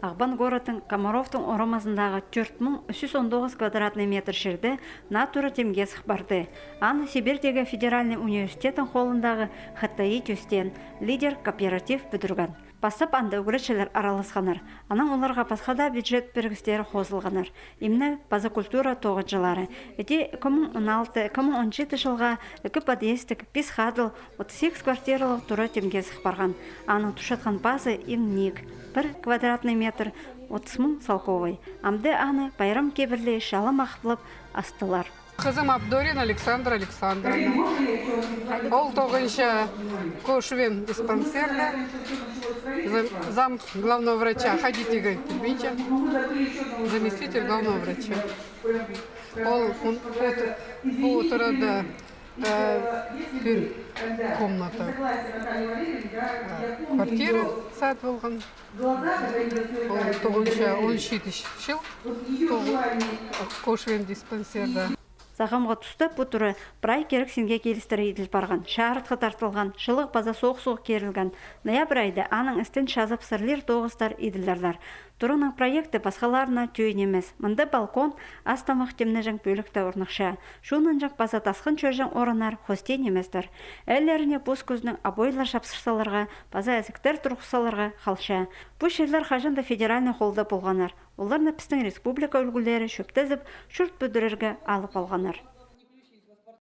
Ағбан городың Комаровтың орамазындағы 4319 квадратный метр жерді натура темге барды. Аны Сибирдегі федеральный университетін қолындағы ХТИ төстен лидер кооператив бүдірген. Басып анда үгіретшілер араласқаныр. Анан оларға басқада бюджет бергістері қозылғаныр. Имне база культура тоғыт жылары. Эти 2016-2017 жылға 2 подъездік, 5 хадыл, 38 квартиралық туры темге барған. Аның тұшатқан базы имник. 1 квадратный метр 30 мың салковый. Амды аны байрам кебірле шалым ақылып астылар. Қызым Абдорин Александра Александровна. Ол тоғынша Кошвен диспансерда, зам главного врача Хадитига Тельбича, заместитель главного врача. Ол по турада bir комната. Квартира сәт болған. Тоғынша 17 жыл Кошвен диспансерда. Сағамға тұсты бұтыры бірай керек сенге келістірі еділ барған. Шағыртқы тартылған, шылық база соқ-соқ керілген. Ноябрь айда аның істен шазып сырлер тоғыстар еділдерлер. Тұрының проекті басқаларына түйін емес. Мұнды балкон астамақ темні жаң бөлікті орнықша. Шуның жаң база тасқын чөжің орынар хостен еместір. Әлеріне бұз көзінің абойлар шапсырсаларға, база әзіктер тұрғысаларға қалша. Бұл шерлер қажында федеральный қолда болғанар. Оларны пістің республика үлгілері шөптізіп, шүрт бүдірерге алып алғанар.